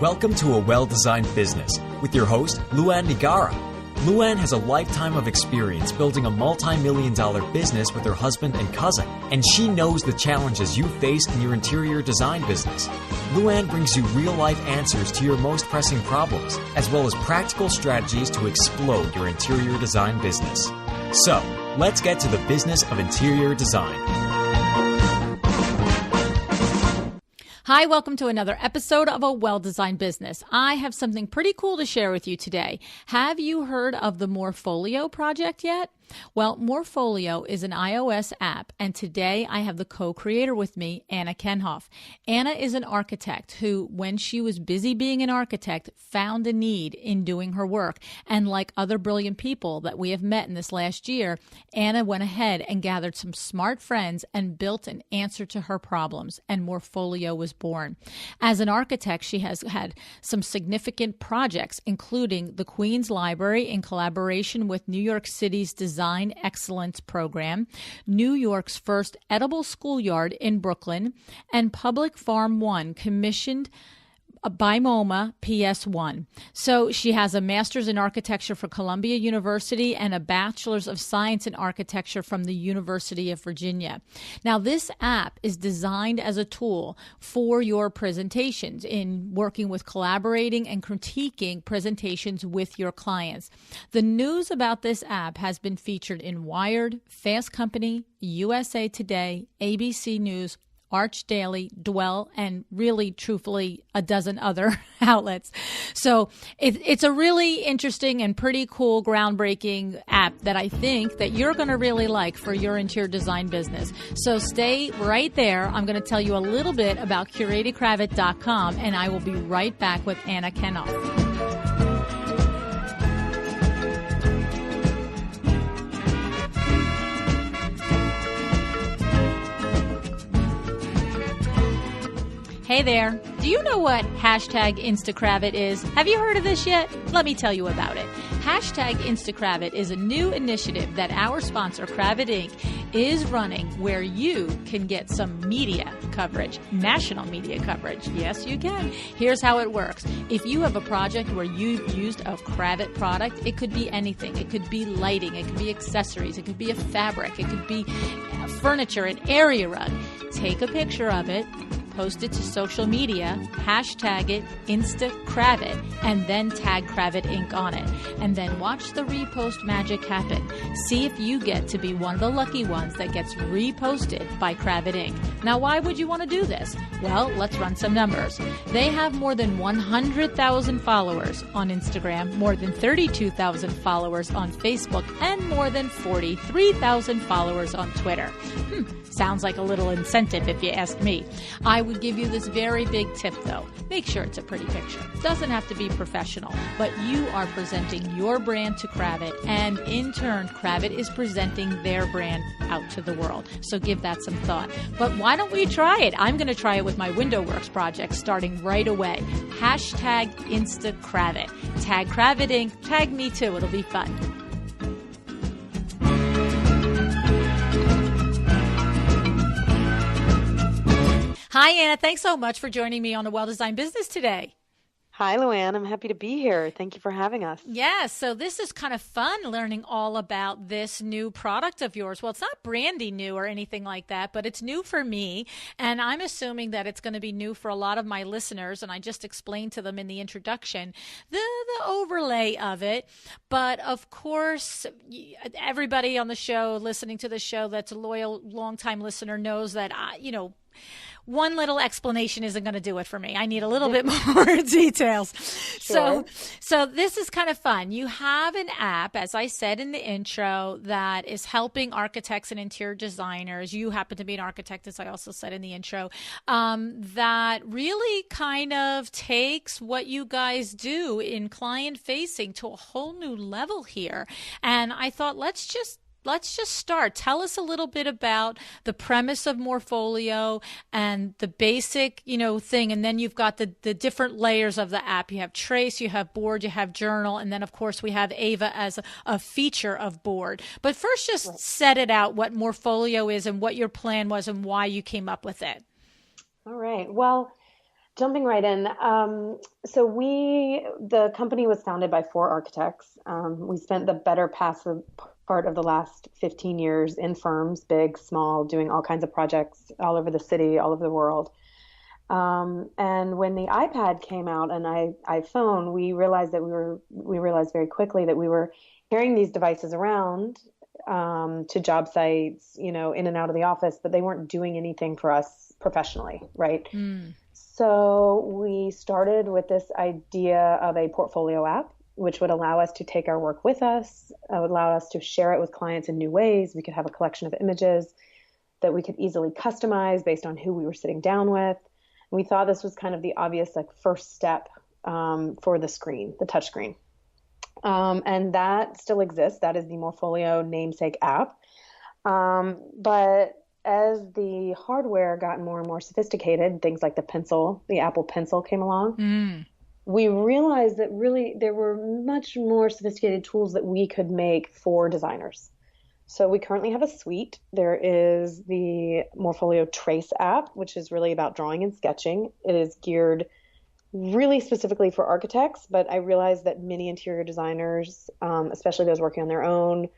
Welcome to A Well-Designed Business with your host, LuAnn. LuAnn has a lifetime of experience building a multi-million-dollar business with her husband and cousin, and she knows the challenges you face in your interior design business. LuAnn brings you real-life answers to your most pressing problems, as well as practical strategies to explode your interior design business. So, let's get to the business of interior design. Hi, welcome to another episode of A Well-Designed Business. I have something pretty cool to share with you today. Have you heard of the Morpholio Project yet? Well, Morpholio is an iOS app, and today I have the co-creator with me, Anna Kenoff. Anna is an architect who, when she was busy being an architect, found a need in doing her work. And like other brilliant people that we have met in this last year, Anna went ahead and gathered some smart friends and built an answer to her problems, and Morpholio was born. As an architect, she has had some significant projects, including the Queen's Library in collaboration with New York City's Design Excellence Program, New York's first edible schoolyard in Brooklyn, and Public Farm One, commissioned by Moma PS One. So she has a master's in architecture from Columbia University and a bachelor's of science in architecture from the University of Virginia. Now, this app is designed as a tool for your presentations in working with collaborating and critiquing presentations with your clients. The news about this app has been featured in Wired, Fast Company, USA Today, ABC News, Arch Daily, Dwell, and really, truthfully, a dozen other outlets. So it's a really interesting and pretty cool, groundbreaking app that I think that you're going to really like for your interior design business. So stay right there. I'm going to tell you a little bit about curatedcravat.com, and I will be right back with Anna Kenoff. Hey there. Do you know what hashtag InstaCravat is? Have you heard of this yet? Let me tell you about it. Hashtag InstaCravat is a new initiative that our sponsor, Cravat Inc., is running where you can get some media coverage, national media coverage. Yes, you can. Here's how it works. If you have a project where you've used a Cravat product, it could be anything. It could be lighting. It could be accessories. It could be a fabric. It could be furniture, an area rug. Take a picture of it, post it to social media, hashtag it InstaCravat, and then tag Cravat Inc. on it. And then watch the repost magic happen. See if you get to be one of the lucky ones that gets reposted by Cravat Inc. Now, why would you want to do this? Well, let's run some numbers. They have more than 100,000 followers on Instagram, more than 32,000 followers on Facebook, and more than 43,000 followers on Twitter. Sounds like a little incentive if you ask me. I would give you this very big tip, though. Make sure it's a pretty picture. It doesn't have to be professional, but you are presenting your brand to Cravat, and in turn, Cravat is presenting their brand out to the world. So give that some thought. But why don't we try it? I'm going to try it with my WindowWorks project starting right away. Hashtag InstaCravat. Tag Cravat Inc. Tag me too. It'll be fun. Hi, Anna. Thanks so much for joining me on A Well-Designed Business today. Hi, LuAnn. I'm happy to be here. Thank you for having us. Yeah, so this is kind of fun learning all about this new product of yours. Well, it's not brandy new or anything like that, but it's new for me, and I'm assuming that it's going to be new for a lot of my listeners, and I just explained to them in the introduction the overlay of it. But, of course, everybody on the show, listening to the show that's a loyal, long-time listener knows that, one little explanation isn't going to do it for me. I need a little bit more details. Sure. So this is kind of fun. You have an app, as I said in the intro, that is helping architects and interior designers. You happen to be an architect, as I also said in the intro, that really kind of takes what you guys do in client facing to a whole new level here. And I thought, let's just start. Tell us a little bit about the premise of Morpholio and the basic, thing. And then you've got the different layers of the app. You have Trace, you have Board, you have Journal. And then, of course, we have Ava as a feature of Board. But first, just set it out what Morpholio is and what your plan was and why you came up with it. All right. Well, Jumping right in. So the company was founded by four architects. We spent the better part of the last 15 years in firms, big, small, doing all kinds of projects all over the city, all over the world. And when the iPad came out and iPhone, we realized very quickly that we were carrying these devices around to job sites, in and out of the office, but they weren't doing anything for us professionally, right? So we started with this idea of a portfolio app, which would allow us to take our work with us, would allow us to share it with clients in new ways. We could have a collection of images that we could easily customize based on who we were sitting down with. We thought this was kind of the obvious first step for the touch screen. And that still exists. That is the Morpholio namesake app. But as the hardware got more and more sophisticated, things like the Apple Pencil came along, we realized that really there were much more sophisticated tools that we could make for designers. So we currently have a suite. There is the Morpholio Trace app, which is really about drawing and sketching. It is geared really specifically for architects, but I realize that many interior designers, especially those working on their own,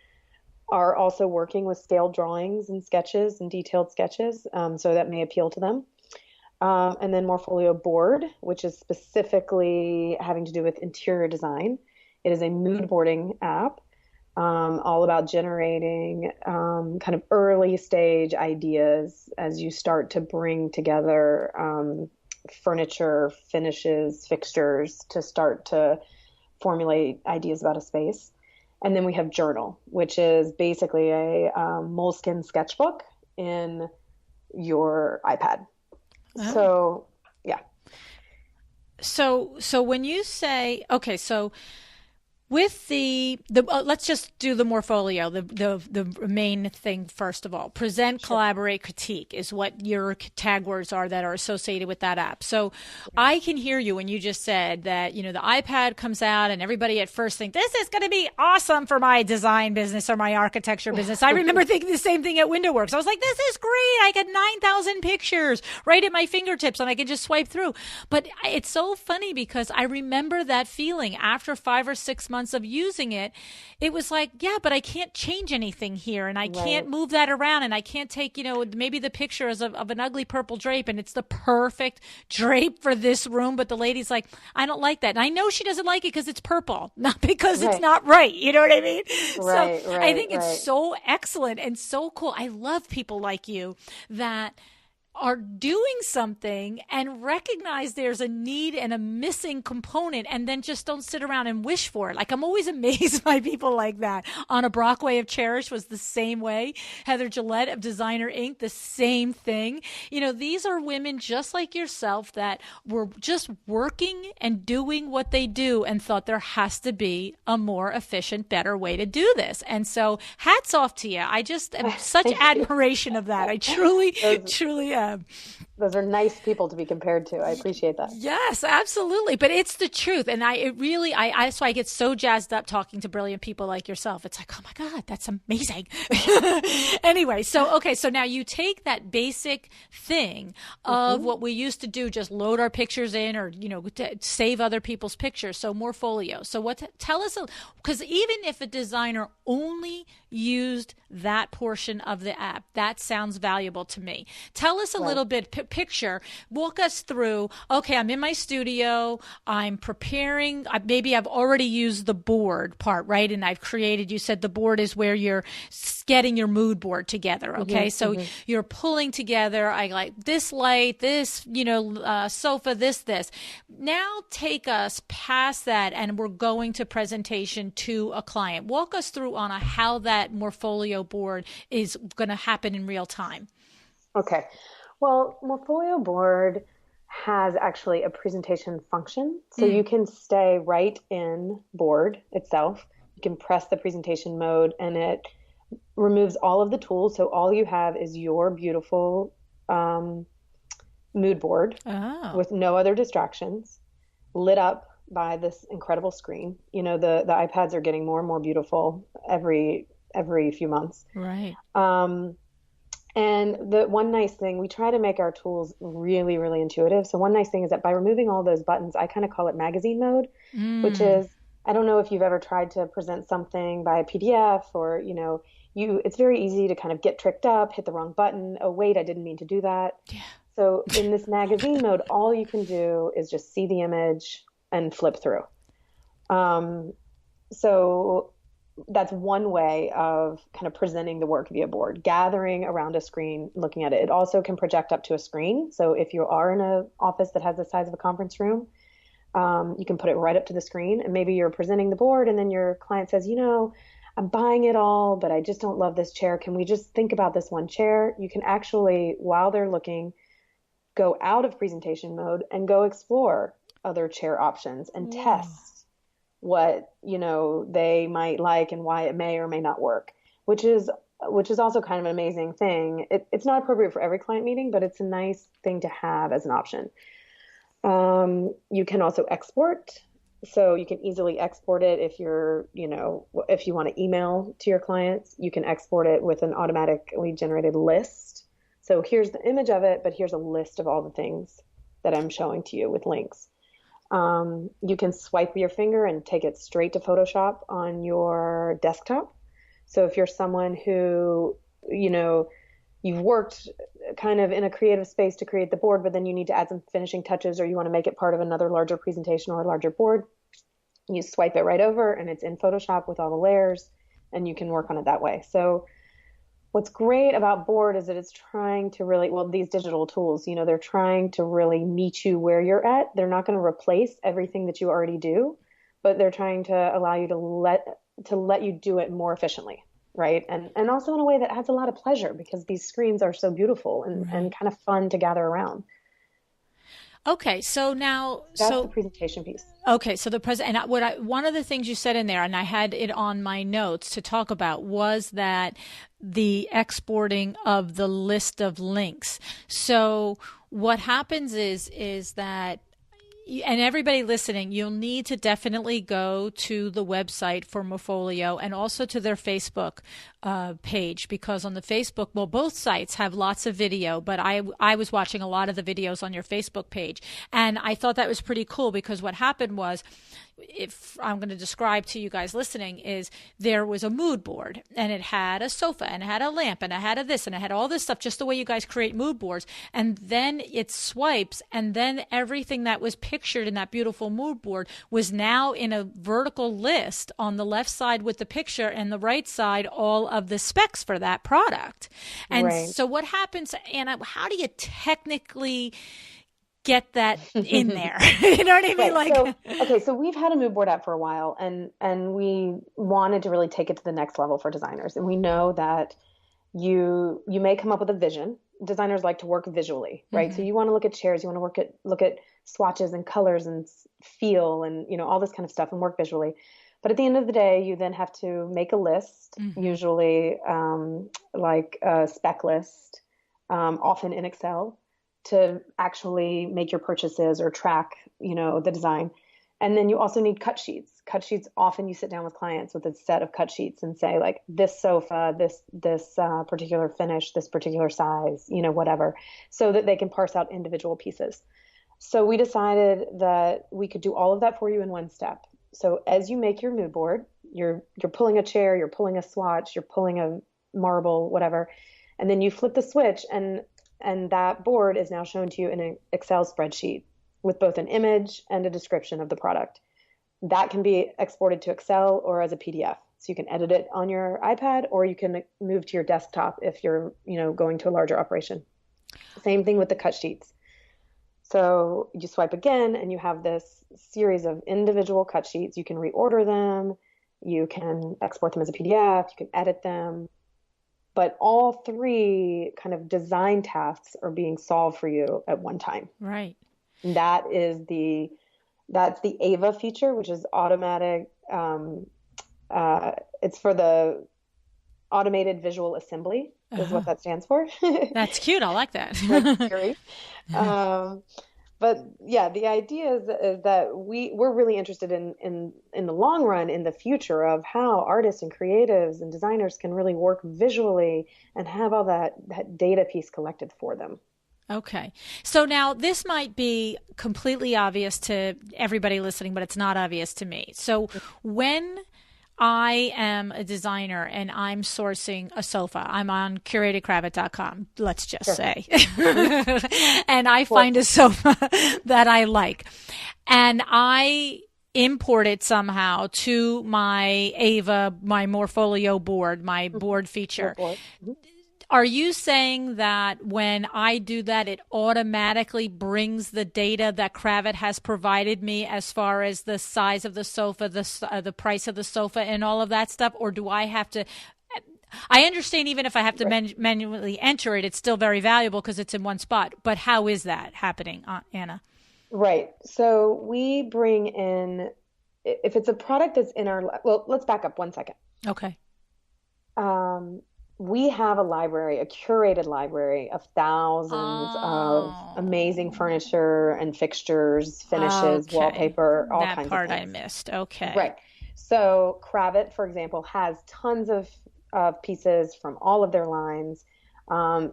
are also working with scaled drawings and sketches and detailed sketches, so that may appeal to them. And then Morpholio Board, which is specifically having to do with interior design. It is a mood boarding app, all about generating kind of early stage ideas as you start to bring together furniture, finishes, fixtures to start to formulate ideas about a space. And then we have Journal, which is basically a Moleskine sketchbook in your iPad. Oh. So, yeah. So when you say, okay, so with the let's just do the Morpholio, the main thing first of all. Present, collaborate, critique is what your tag words are that are associated with that app. So I can hear you when you just said that, the iPad comes out and everybody at first think this is going to be awesome for my design business or my architecture business. I remember thinking the same thing at WindowWorks. I was like, this is great. I got 9,000 pictures right at my fingertips and I could just swipe through. But it's so funny because I remember that feeling after 5 or 6 months of using it. It was like, yeah, but I can't change anything here and I can't move that around and I can't take, maybe the picture is of an ugly purple drape and it's the perfect drape for this room. But the lady's like, I don't like that. And I know she doesn't like it because it's purple, not because it's not right. You know what I mean? I think it's so excellent and so cool. I love people like you that are doing something and recognize there's a need and a missing component and then just don't sit around and wish for it. Like, I'm always amazed by people like that. Anna Brockway of Cherish was the same way. Heather Gillette of Designer Inc., the same thing. These are women just like yourself that were just working and doing what they do and thought there has to be a more efficient, better way to do this. And so hats off to you. I just am such admiration of that. I truly am. Those are nice people to be compared to. I appreciate that. Yes, absolutely. But it's the truth. And that's why I get so jazzed up talking to brilliant people like yourself. It's like, oh my God, that's amazing. Anyway, so now you take that basic thing of what we used to do, just load our pictures in or, save other people's pictures. So Morpholio. So tell us, because even if a designer only used that portion of the app, that sounds valuable to me. Tell us a little bit, walk us through, okay, I'm in my studio, I'm preparing, maybe I've already used the board part, right? And I've created, you said the board is where you're getting your mood board together, okay? So you're pulling together, I like this light, this, sofa, this. Now take us past that and we're going to presentation to a client. Walk us through, Anna, how that Morpholio board is going to happen in real time. Okay. Well, Morpholio Board has actually a presentation function. So you can stay right in Board itself. You can press the presentation mode and it removes all of the tools. So all you have is your beautiful mood board with no other distractions, lit up by this incredible screen. The iPads are getting more and more beautiful every few months. Right. And the one nice thing, we try to make our tools really, really intuitive. So one nice thing is that by removing all those buttons, I kind of call it magazine mode, which is, I don't know if you've ever tried to present something by a PDF or, it's very easy to kind of get tricked up, hit the wrong button. Oh, wait, I didn't mean to do that. Yeah. So in this magazine mode, all you can do is just see the image and flip through. So that's one way of kind of presenting the work via board, gathering around a screen, looking at it. It also can project up to a screen. So if you are in an office that has the size of a conference room, you can put it right up to the screen, and maybe you're presenting the board and then your client says, I'm buying it all, but I just don't love this chair. Can we just think about this one chair? You can actually, while they're looking, go out of presentation mode and go explore other chair options and test what, they might like and why it may or may not work, which is also kind of an amazing thing. It's not appropriate for every client meeting, but it's a nice thing to have as an option. You can also export. So you can easily export it if if you want to email to your clients, you can export it with an automatically generated list. So here's the image of it, but here's a list of all the things that I'm showing to you with links. You can swipe your finger and take it straight to Photoshop on your desktop. So if you're someone who, you've worked kind of in a creative space to create the board, but then you need to add some finishing touches or you want to make it part of another larger presentation or a larger board, you swipe it right over and it's in Photoshop with all the layers and you can work on it that way. So what's great about board is that it's trying to really, these digital tools, they're trying to really meet you where you're at. They're not going to replace everything that you already do, but they're trying to allow you to let you do it more efficiently. Right. And also in a way that adds a lot of pleasure because these screens are so beautiful and kind of fun to gather around. Okay. So now, that's the presentation piece. Okay. So one of the things you said in there, and I had it on my notes to talk about, was that the exporting of the list of links. So what happens is that, and everybody listening, you'll need to definitely go to the website for Morpholio and also to their Facebook page, because on the Facebook, both sites have lots of video, but I was watching a lot of the videos on your Facebook page, and I thought that was pretty cool because what happened was, if I'm going to describe to you guys listening, is there was a mood board and it had a sofa and it had a lamp and it had this and it had all this stuff, just the way you guys create mood boards. And then it swipes, and then everything that was pictured in that beautiful mood board was now in a vertical list on the left side with the picture, and the right side all of the specs for that product. And so what happens, Anna, how do you technically get that in there? You know what I mean? Right. So we've had a mood board app for a while, and we wanted to really take it to the next level for designers. And we know that you may come up with a vision. Designers like to work visually, right? Mm-hmm. So you want to look at chairs, you want to look at swatches and colors and feel and all this kind of stuff and work visually. But at the end of the day, you then have to make a list, usually like a spec list, often in Excel, to actually make your purchases or track, the design. And then you also need cut sheets. Cut sheets, often you sit down with clients with a set of cut sheets and say, like, this sofa, this particular finish, this particular size, whatever, so that they can parse out individual pieces. So we decided that we could do all of that for you in one step. So as you make your mood board, you're pulling a chair, you're pulling a swatch, you're pulling a marble, whatever, and then you flip the switch, and that board is now shown to you in an Excel spreadsheet with both an image and a description of the product. That can be exported to Excel or as a PDF. So you can edit it on your iPad, or you can move to your desktop if you're, going to a larger operation. Same thing with the cut sheets. So you swipe again and you have this series of individual cut sheets. You can reorder them. You can export them as a PDF. You can edit them. But all three kind of design tasks are being solved for you at one time. Right. And that's the AVA feature, which is automatic. It's for the automated visual assembly is what that stands for. That's cute. I like that. Like Siri. But yeah, the idea is that we're really interested in the long run, in the future of how artists and creatives and designers can really work visually and have all that data piece collected for them. Okay. So now this might be completely obvious to everybody listening, but it's not obvious to me. So when I am a designer and I'm sourcing a sofa, I'm on curatedcravat.com, let's just say, and I find a sofa that I like, and I import it somehow to my Ava, my Morpholio board, my board feature. Are you saying that when I do that, it automatically brings the data that Cravat has provided me as far as the size of the sofa, the price of the sofa, and all of that stuff? Or do I have to? I understand even if I have to manually enter it, it's still very valuable because it's in one spot. But how is that happening, Anna? Right. So we bring in, if it's a product that's in our, well, let's back up 1 second. Okay. We have a library, a curated library of thousands of amazing furniture and fixtures, finishes, wallpaper, all kinds of things. That part I missed. Okay. Right. So Cravat, for example, has tons of pieces from all of their lines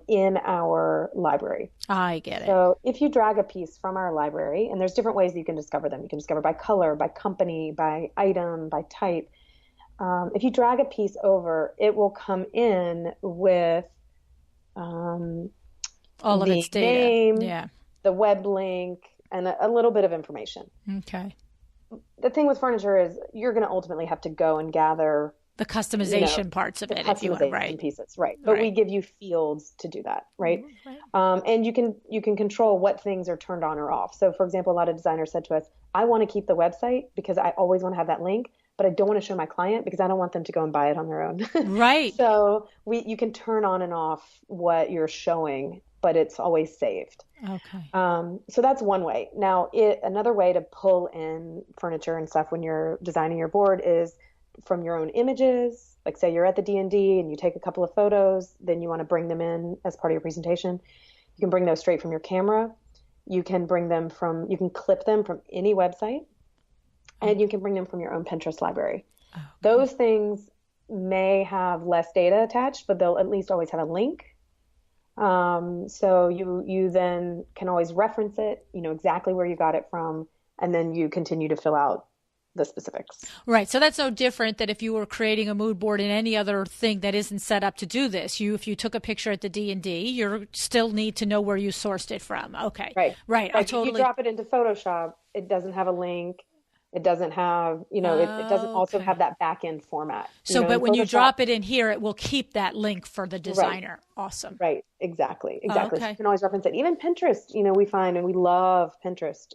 in our library. I get it. So if you drag a piece from our library, and there's different ways that you can discover them. You can discover by color, by company, by item, by type. If you drag a piece over, it will come in with all of its data, name, the web link, and a little bit of information. Okay. The thing with furniture is you're going to ultimately have to go and gather the customization parts of it, if you want, right? Pieces, right? But we give you fields to do that, right? And you can control what things are turned on or off. So, for example, a lot of designers said to us, "I want to keep the website because I always want to have that link, but I don't want to show my client because I don't want them to go and buy it on their own." Right. So you can turn on and off what you're showing, but it's always saved. Okay. So that's one way. Now, another way to pull in furniture and stuff when you're designing your board is from your own images. Like say you're at the D&D and you take a couple of photos, then you want to bring them in as part of your presentation. You can bring those straight from your camera. You can you can clip them from any website. And you can bring them from your own Pinterest library. Okay. Those things may have less data attached, but they'll at least always have a link. So you then can always reference it, you know exactly where you got it from, and then you continue to fill out the specifics. Right. So that's no different than if you were creating a mood board in any other thing that isn't set up to do this. If you took a picture at the D&D, you still need to know where you sourced it from. Okay. Right. If you drop it into Photoshop, it doesn't have a link. It doesn't have, it doesn't also have that back end format. So, but when you drop it in here, it will keep that link for the designer. Right. Awesome. Right. Exactly. So you can always reference it. Even Pinterest, we find, and we love Pinterest.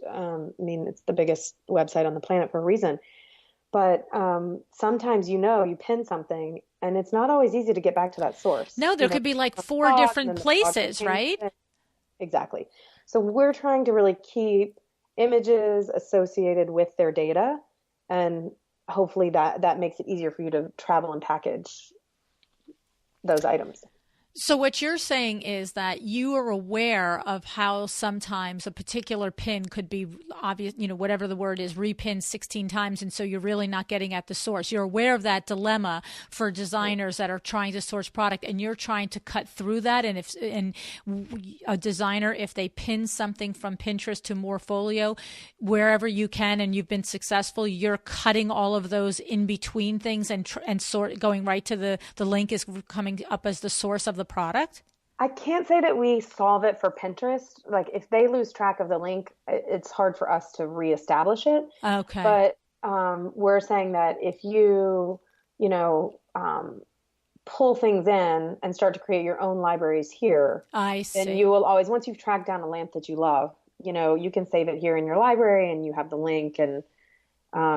It's the biggest website on the planet for a reason. But sometimes, you pin something and it's not always easy to get back to that source. No, there could be like 4 different places, right? Exactly. So we're trying to really keep images associated with their data, and hopefully that makes it easier for you to travel and package those items. So what you're saying is that you are aware of how sometimes a particular pin could be obvious, whatever the word is, repinned 16 times. And so you're really not getting at the source. You're aware of that dilemma for designers that are trying to source product, and you're trying to cut through that. And a designer, if they pin something from Pinterest to Morpholio, wherever you can, and you've been successful, you're cutting all of those in between things and going right to the link is coming up as the source of the product? I can't say that we solve it for Pinterest. Like if they lose track of the link, it's hard for us to reestablish it. Okay. But we're saying that if you, pull things in and start to create your own libraries here, then you will always, once you've tracked down a lamp that you love, you can save it here in your library and you have the link, and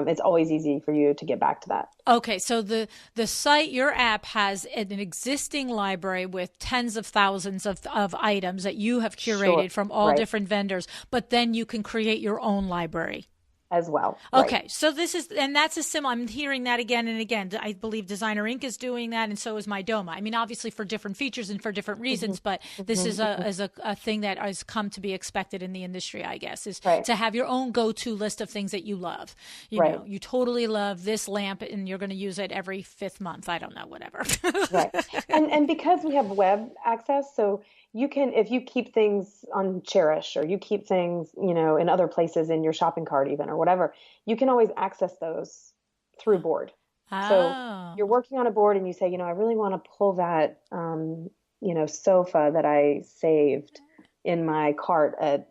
it's always easy for you to get back to that. Okay, so the site, your app has an existing library with tens of thousands of items that you have curated from all different vendors, but then you can create your own library. as well. Okay. Right. So that's a similar, I'm hearing that again and again. I believe Designer Inc. is doing that, and so is Mydoma. I mean, obviously for different features and for different reasons, but this is a thing that has come to be expected in the industry, I guess, is to have your own go-to list of things that you love. You know, you totally love this lamp and you're going to use it every 5th month. I don't know, whatever. Right. And because we have web access, so you can, if you keep things on Cherish or you keep things, you know, in other places in your shopping cart even or whatever, you can always access those through board. Oh. So you're working on a board and you say, you know, I really want to pull that, you know, sofa that I saved in my cart at,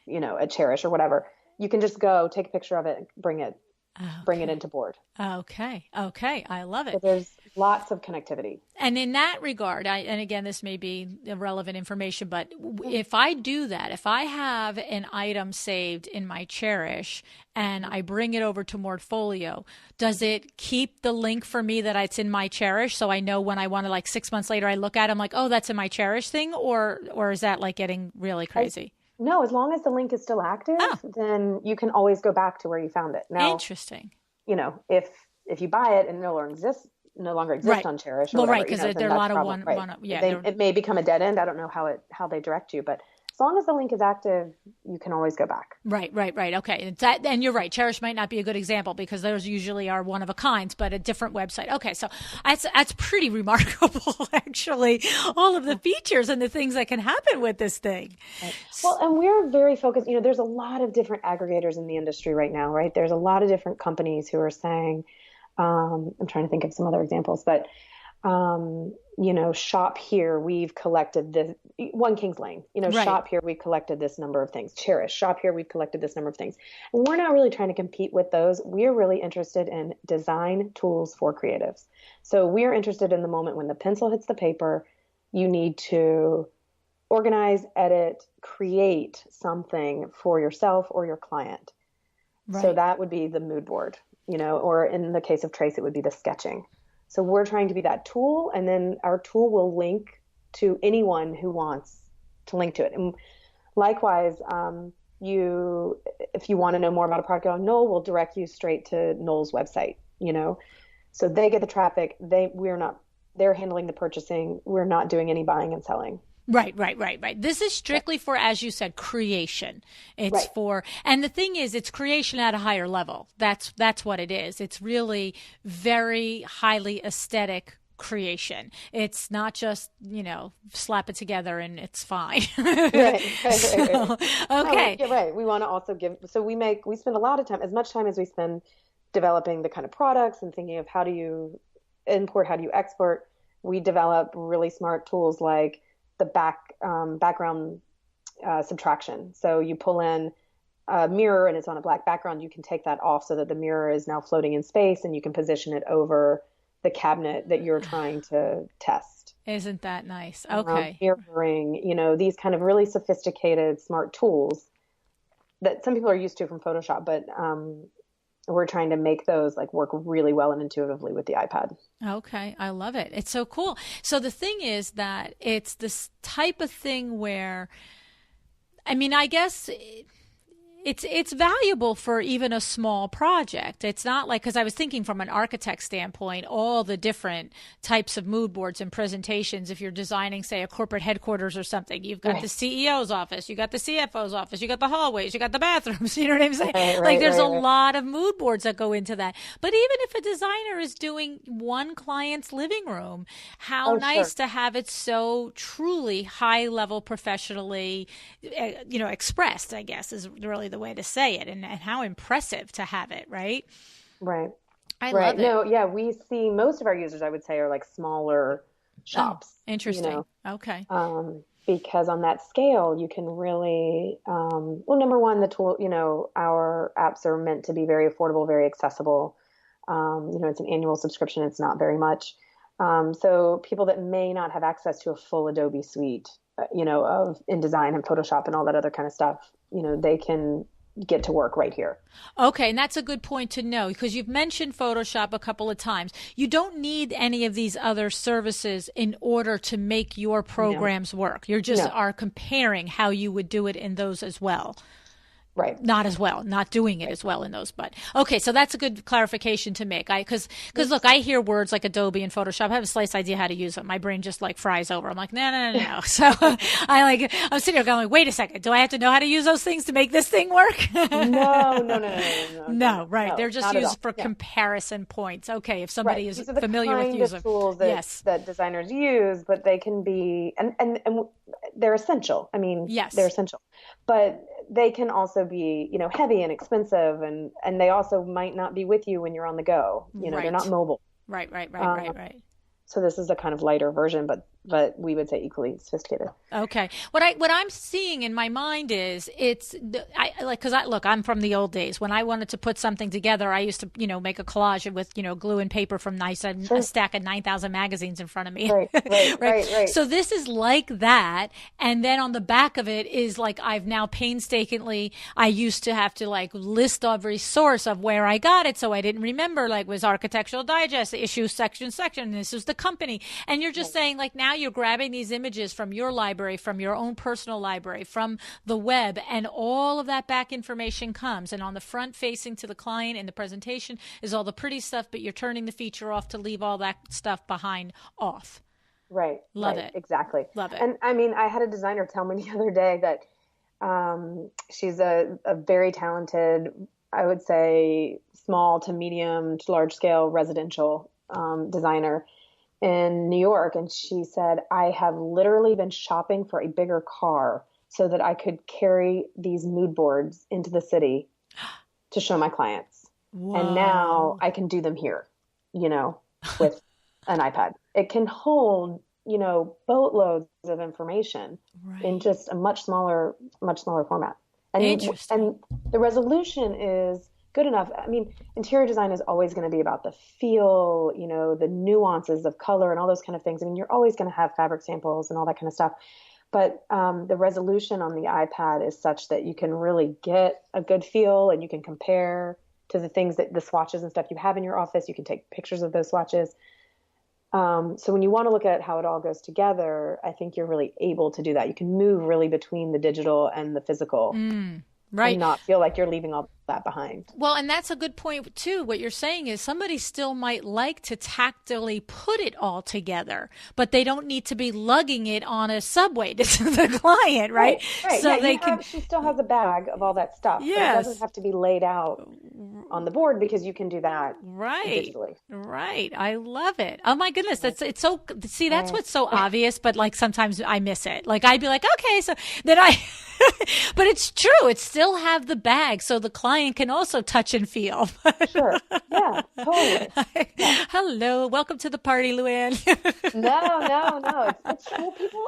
you know, at Cherish or whatever. You can just go take a picture of it, bring it into board. Okay. I love it. So there's lots of connectivity. And in that regard, and again, this may be irrelevant information, but if I do that, if I have an item saved in my Cherish and I bring it over to Morpholio, does it keep the link for me that it's in my Cherish? So I know when I want to, like 6 months later, I look at it, I'm like, oh, that's in my Cherish thing? Or is that like getting really crazy? No, as long as the link is still active, then you can always go back to where you found it. Now, interesting. You know, if you buy it and it no longer exists on Cherish, or whatever, because there are a lot of it may become a dead end. I don't know how they direct you, but as long as the link is active, you can always go back. Right. Okay. And you're right. Cherish might not be a good example because those usually are one of a kind, but a different website. Okay. So that's pretty remarkable, actually, all of the features and the things that can happen with this thing. Right. Well, and we're very focused, you know, there's a lot of different aggregators in the industry right now, right? There's a lot of different companies who are saying, I'm trying to think of some other examples, but, you know, shop here, we've collected this, One Kings Lane, you know, shop here, we've collected this number of things. Cherish, shop here, we've collected this number of things. And we're not really trying to compete with those. We're really interested in design tools for creatives. So we're interested in the moment when the pencil hits the paper, you need to organize, edit, create something for yourself or your client. Right. So that would be the mood board, you know, or in the case of Trace, it would be the sketching. So we're trying to be that tool, and then our tool will link to anyone who wants to link to it. And likewise, if you want to know more about a product on Knoll, we'll direct you straight to Knoll's website, you know. So they get the traffic. They're handling the purchasing. We're not doing any buying and selling. Right. This is strictly for, as you said, creation. It's for, and the thing is, it's creation at a higher level. That's what it is. It's really very highly aesthetic creation. It's not just, you know, slap it together and it's fine. Right. Okay. Yeah, right. We want to also we spend a lot of time, as much time as we spend developing the kind of products and thinking of how do you import, how do you export, we develop really smart tools like the background subtraction. So you pull in a mirror and it's on a black background. You can take that off so that the mirror is now floating in space, and you can position it over the cabinet that you're trying to test. Isn't that nice? Okay. Mirroring, you know, these kind of really sophisticated, smart tools that some people are used to from Photoshop, but we're trying to make those like work really well and intuitively with the iPad. Okay. I love it. It's so cool. So the thing is that it's this type of thing where, I mean, I guess it's valuable for even a small project. It's not like, because I was thinking from an architect standpoint, all the different types of mood boards and presentations. If you're designing, say, a corporate headquarters or something, you've got the CEO's office, you got the CFO's office, you got the hallways, you got the bathrooms. You know what I'm saying? There's a lot of mood boards that go into that. But even if a designer is doing one client's living room, how nice to have it so truly high level, professionally, you know, expressed, I guess, is really the way to say it, and how impressive to have it, right? Right. I love it. No, yeah, we see most of our users, I would say, are like smaller shops. Oh, interesting. You know? Okay. Because on that scale, you can really, well, number one, the tool, you know, our apps are meant to be very affordable, very accessible. You know, it's an annual subscription. It's not very much. So people that may not have access to a full Adobe suite, you know, of InDesign and Photoshop and all that other kind of stuff, you know, they can get to work right here. Okay. And that's a good point to know, because you've mentioned Photoshop a couple of times. You don't need any of these other services in order to make your programs work. You're just are comparing how you would do it in those as well. Right. not as well, not doing it as well in those. But okay, so that's a good clarification to make. Because look, I hear words like Adobe and Photoshop. I have a slight idea how to use them. My brain just like fries over. I'm like, no. So I'm sitting here going, wait a second, do I have to know how to use those things to make this thing work? No, right. No, They're just used for comparison points. Okay, if somebody is familiar with using tools that designers use, but they can be and they're essential. I mean, they're essential, but they can also be, heavy and expensive, and they also might not be with you when you're on the go. They're not mobile. Right. So this is a kind of lighter version, but we would say equally sophisticated. Okay. What I'm seeing in my mind is I'm from the old days. When I wanted to put something together, I used to, make a collage with, glue and paper from Nice and a stack of 9,000 magazines in front of me. Right. So this is like that. And then on the back of it is like, I've now painstakingly, I used to have to list every source of where I got it. So I didn't remember, was Architectural Digest, issue section, this was the company. And you're just saying now you're grabbing these images from your library, from your own personal library, from the web, and all of that back information comes. And on the front facing to the client in the presentation is all the pretty stuff, but you're turning the feature off to leave all that stuff behind off. Right. Love it. Exactly. Love it. And I mean, I had a designer tell me the other day that she's a very talented, I would say, small to medium to large scale residential designer in New York. And she said, I have literally been shopping for a bigger car so that I could carry these mood boards into the city to show my clients. Whoa. And now I can do them here, with an iPad. It can hold, boatloads of information in just a much smaller format. And the resolution is good enough. I mean, interior design is always going to be about the feel, the nuances of color and all those kind of things. I mean, you're always going to have fabric samples and all that kind of stuff. But the resolution on the iPad is such that you can really get a good feel, and you can compare to the things the swatches and stuff you have in your office. You can take pictures of those swatches. So when you want to look at how it all goes together, I think you're really able to do that. You can move really between the digital and the physical. Right. And not feel like you're leaving all that behind. Well, and that's a good point too. What you're saying is somebody still might like to tactily put it all together, but they don't need to be lugging it on a subway to the client, right? Right. So she still has a bag of all that stuff. Yes. But it doesn't have to be laid out on the board, because you can do that digitally. Right. I love it. Oh my goodness. That's what's so obvious, but sometimes I miss it. I'd be like, okay, so then but it's true. It still have the bag, so the client can also touch and feel. Sure. Yeah, totally. Yeah. Hello. Welcome to the party, LuAnn. No. It's true. People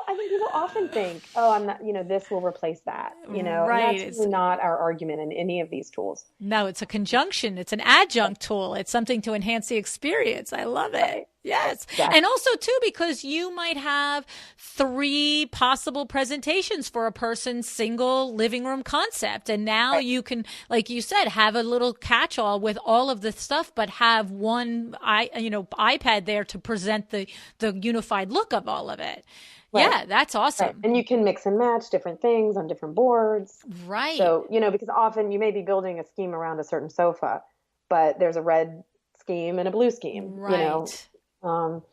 often think, oh, I'm not, this will replace that, Right. And that's really not our argument in any of these tools. No, it's a conjunction. It's an adjunct tool. It's something to enhance the experience. I love it. Right. Yes. Exactly. And also too, because you might have 3 possible presentations for a person's single living room concept. And now you can, like you said, have a little catch-all with all of the stuff, but have one, iPad there to present the unified look of all of it. Right. Yeah, that's awesome. Right. And you can mix and match different things on different boards. Right. So, because often you may be building a scheme around a certain sofa, but there's a red scheme and a blue scheme, right. So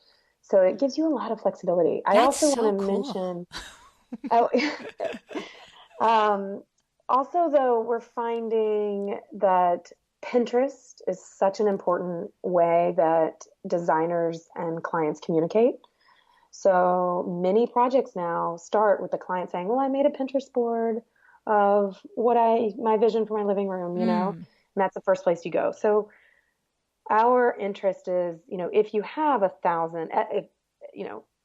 it gives you a lot of flexibility. I also want to mention, also though, we're finding that Pinterest is such an important way that designers and clients communicate. So many projects now start with the client saying, well, I made a Pinterest board of my vision for my living room, and that's the first place you go. So our interest is, if you have 1,000,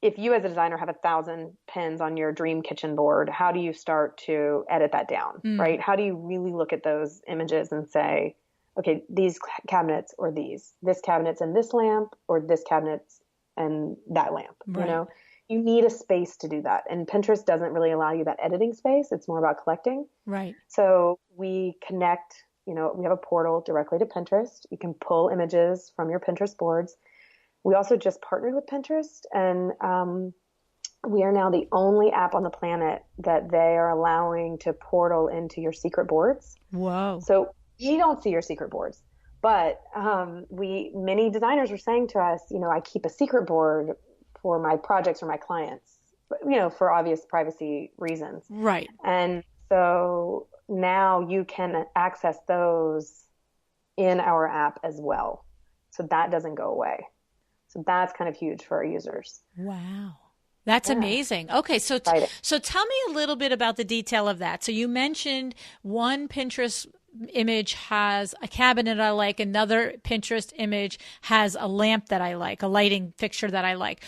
if you as a designer have 1,000 pins on your dream kitchen board, how do you start to edit that down, right? How do you really look at those images and say, okay, these cabinets or this cabinet's and this lamp, or this cabinet's and that lamp, right. You need a space to do that. And Pinterest doesn't really allow you that editing space. It's more about collecting. Right. So we connect, we have a portal directly to Pinterest. You can pull images from your Pinterest boards. We also just partnered with Pinterest, and we are now the only app on the planet that they are allowing to portal into your secret boards. Whoa. So you don't see your secret boards, but many designers are saying to us, I keep a secret board for my projects or my clients, for obvious privacy reasons. Right. And so now you can access those in our app as well. So that doesn't go away. So that's kind of huge for our users. Wow. That's amazing. Okay, so tell me a little bit about the detail of that. So you mentioned one Pinterest image has a cabinet I like, another Pinterest image has a lamp that I like, a lighting fixture that I like.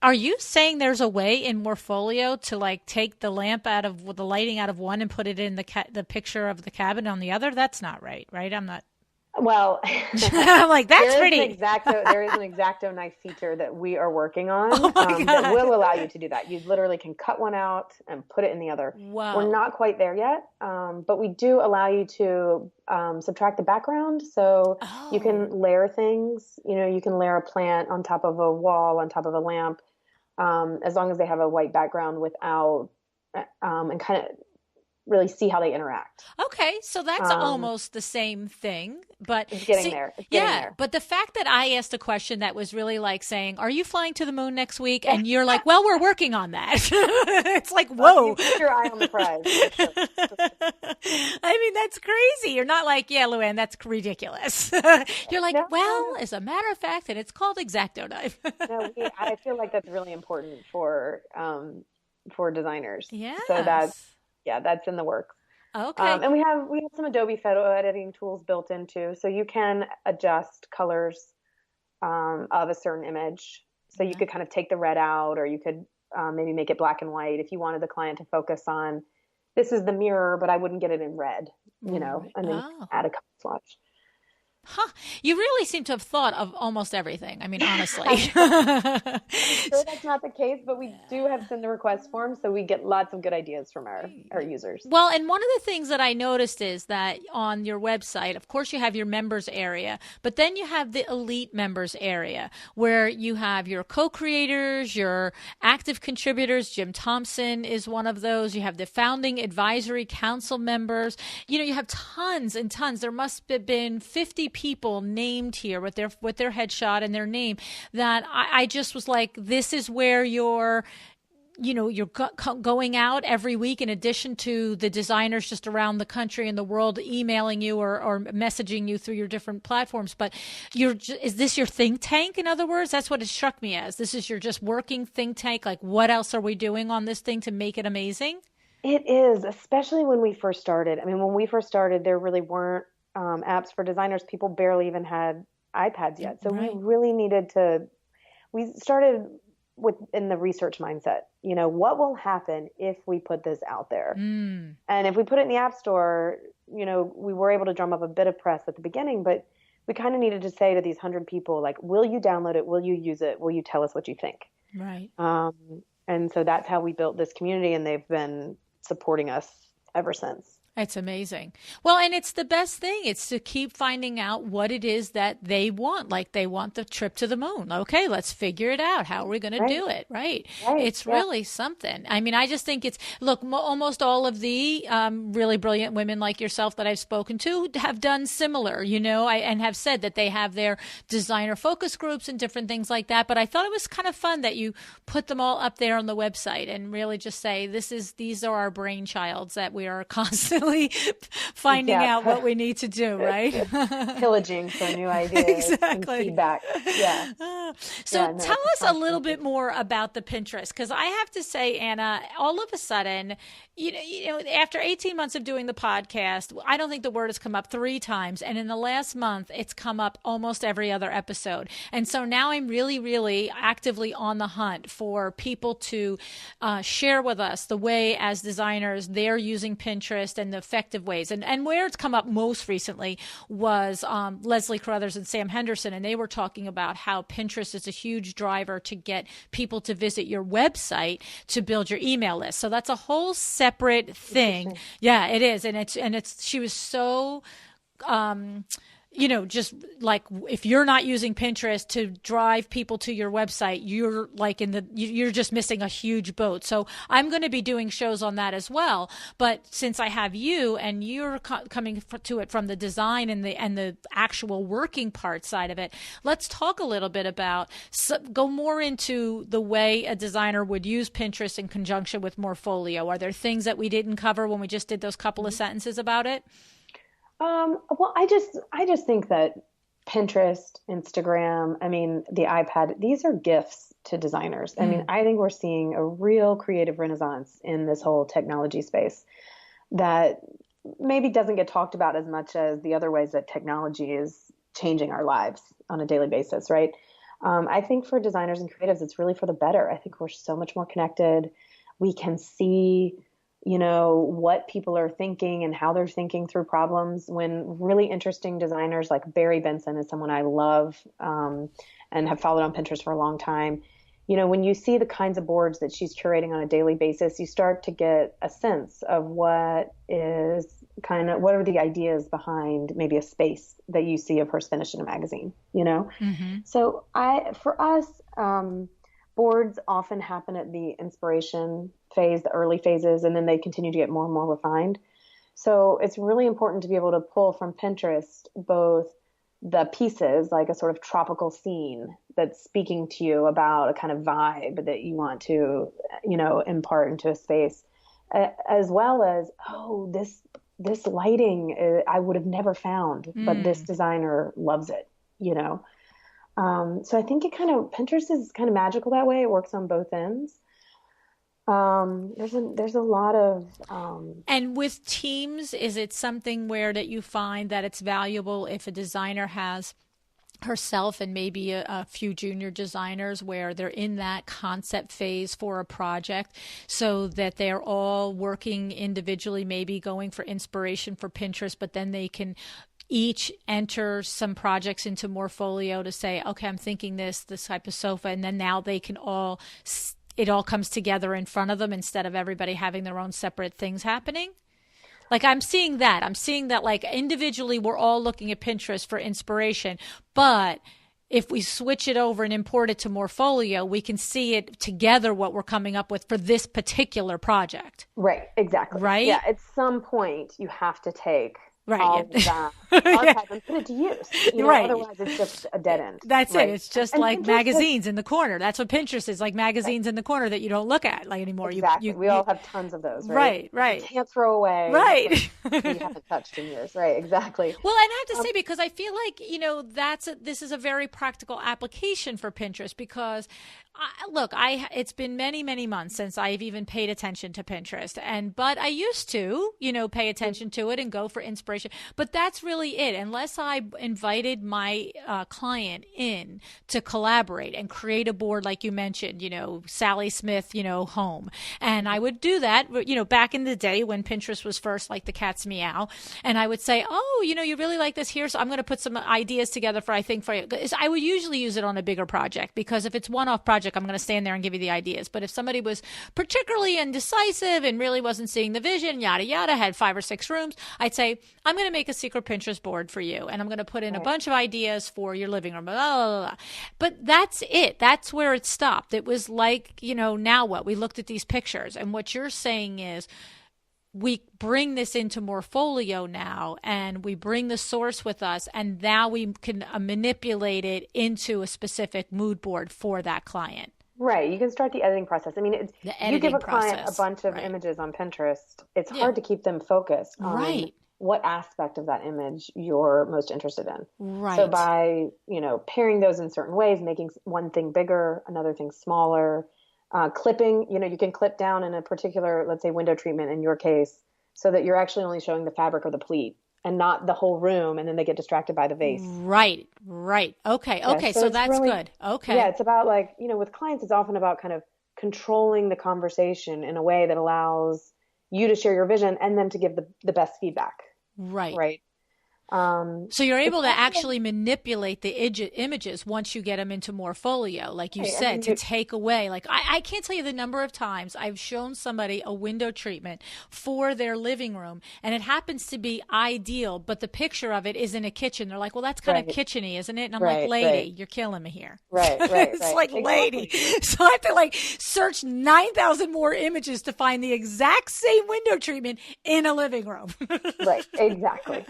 Are you saying there's a way in Morpholio to like take the lamp out of the lighting out of one and put it in the picture of the cabinet on the other? That's not right? I'm not. Well, I'm like, that's pretty. There is an X-Acto knife feature that we are working on that will allow you to do that. You literally can cut one out and put it in the other. Wow. We're not quite there yet, but we do allow you to subtract the background. So you can layer things. You can layer a plant on top of a wall, on top of a lamp, as long as they have a white background without, and kind of really see how they interact. Okay, so that's almost the same thing, but it's getting there. It's getting there. But the fact that I asked a question that was really like saying, "Are you flying to the moon next week?" and you're like, "Well, we're working on that." It's like, whoa! Keep your eye on the prize. I mean, that's crazy. You're not like, "Yeah, LuAnn, that's ridiculous." You're like, "Well, as a matter of fact, and it's called X-Acto knife." I feel like that's really important for designers. Yeah. So that's in the works. Okay. And we have some Adobe photo editing tools built into, so you can adjust colors of a certain image. So you could kind of take the red out, or you could maybe make it black and white if you wanted the client to focus on, this is the mirror, but I wouldn't get it in red, and then add a color swatch. Huh. You really seem to have thought of almost everything. I mean, honestly. I'm sure that's not the case, but we do have send the request form, so we get lots of good ideas from our users. Well, and one of the things that I noticed is that on your website, of course, you have your members area, but then you have the elite members area where you have your co-creators, your active contributors. Jim Thompson is one of those. You have the founding advisory council members. You have tons and tons. There must have been 50 people named here with their headshot and their name that I just was like, this is where you're going out every week in addition to the designers just around the country and the world emailing you or messaging you through your different platforms. But is this your think tank? In other words, that's what it struck me as. This is your just working think tank. Like, what else are we doing on this thing to make it amazing? It is, especially when we first started. I mean, when we first started, there really weren't apps for designers. People barely even had iPads yet. So we really needed we started in the research mindset, what will happen if we put this out there? And if we put it in the App Store, we were able to drum up a bit of press at the beginning, but we kind of needed to say to these 100 people, like, will you download it? Will you use it? Will you tell us what you think? Right. And so that's how we built this community, and they've been supporting us ever since. It's amazing. Well, and it's the best thing. It's to keep finding out what it is that they want. Like, they want the trip to the moon. Okay, let's figure it out. How are we going to do it? Right. It's really something. I mean, I just think almost all of the really brilliant women like yourself that I've spoken to have done similar, and have said that they have their designer focus groups and different things like that. But I thought it was kind of fun that you put them all up there on the website and really just say, these are our brainchilds that we are constantly finding out what we need to do, right? Pillaging for new ideas and feedback. Yeah. Tell us a little bit more about the Pinterest, because I have to say, Anna, all of a sudden, after 18 months of doing the podcast, I don't think the word has come up 3 times. And in the last month, it's come up almost every other episode. And so now I'm really, really actively on the hunt for people to share with us the way, as designers, they're using Pinterest and the effective ways. And where it's come up most recently was Leslie Carruthers and Sam Henderson. And they were talking about how Pinterest is a huge driver to get people to visit your website to build your email list. So that's a whole separate thing. Yeah, it is. And it's she was so just like if you're not using Pinterest to drive people to your website, you're like you're just missing a huge boat. So I'm going to be doing shows on that as well. But since I have you and you're coming to it from the design and the actual working part side of it, let's talk a little bit about, go more into the way a designer would use Pinterest in conjunction with Morpholio. Are there things that we didn't cover when we just did those couple of sentences about it? Well, I just think that Pinterest, Instagram, the iPad, these are gifts to designers. I think we're seeing a real creative renaissance in this whole technology space that maybe doesn't get talked about as much as the other ways that technology is changing our lives on a daily basis, right? I think for designers and creatives, it's really for the better. I think we're so much more connected. We can see what people are thinking and how they're thinking through problems. When really interesting designers like Barry Benson is someone I love and have followed on Pinterest for a long time. When you see the kinds of boards that she's curating on a daily basis, you start to get a sense of what are the ideas behind maybe a space that you see of hers finished in a magazine, Mm-hmm. So for us, boards often happen at the inspiration phase, the early phases, and then they continue to get more and more refined. So it's really important to be able to pull from Pinterest both the pieces, like a sort of tropical scene that's speaking to you about a kind of vibe that you want to, impart into a space, as well as, this lighting I would have never found, but this designer loves it, So I think Pinterest is kind of magical that way. It works on both ends. There's a lot of and with teams, is it something where that you find that it's valuable if a designer has herself and maybe a few junior designers where they're in that concept phase for a project, so that they're all working individually, maybe going for inspiration for Pinterest, but then they can each enter some projects into Morpholio to say, okay, I'm thinking this type of sofa, and then now they can it all comes together in front of them instead of everybody having their own separate things happening? Like I'm seeing that like individually we're all looking at Pinterest for inspiration, but if we switch it over and import it to Morpholio, we can see it together what we're coming up with for this particular project. Right, exactly. Right? Yeah, at some point you have to take all of that archive and put it to use. Right. Otherwise it's just a dead end. That's right. it. It's just and like Pinterest magazines in the corner. That's what Pinterest is, like magazines in the corner that you don't look at anymore. Exactly. We all have tons of those, right? Right. You can't throw away. Right. You haven't touched in years. Right, exactly. Well, and I have to say, because I feel like, this is a very practical application for Pinterest, because it's been many, many months since I've even paid attention to Pinterest, but I used to, pay attention to it and go for inspiration. But that's really it. Unless I invited my client in to collaborate and create a board, like you mentioned, Sally Smith, home, and I would do that, back in the day when Pinterest was first, like the cat's meow, and I would say, you really like this here, so I'm going to put some ideas together for you. I would usually use it on a bigger project, because if it's one-off project, I'm going to stand there and give you the ideas. But if somebody was particularly indecisive and really wasn't seeing the vision, yada, yada, had 5 or 6 rooms, I'd say, I'm going to make a secret Pinterest board for you, and I'm going to put in a bunch of ideas for your living room, blah, blah, blah. But that's it. That's where it stopped. It was like, now what? We looked at these pictures, and what you're saying is, we bring this into Morpholio now, and we bring the source with us, and now we can manipulate it into a specific mood board for that client. Right. You can start the editing process. You give a client a bunch of images on Pinterest, it's hard to keep them focused on what aspect of that image you're most interested in. Right. So by, pairing those in certain ways, making one thing bigger, another thing smaller, clipping, you can clip down in a particular, let's say, window treatment in your case, so that you're actually only showing the fabric or the pleat and not the whole room, and then they get distracted by the vase. Right. Okay. So that's really good. Okay. Yeah, it's about with clients, it's often about kind of controlling the conversation in a way that allows you to share your vision and them to give the best feedback. Right. Right. So you're able to actually manipulate the images once you get them into Morpholio, like you said, to take away. Like I can't tell you the number of times I've shown somebody a window treatment for their living room, and it happens to be ideal, but the picture of it is in a kitchen. They're like, well, that's kind of kitcheny, isn't it? And I'm like, lady, you're killing me here. Right. It's like, lady. So I have to like search 9,000 more images to find the exact same window treatment in a living room. Right. Exactly.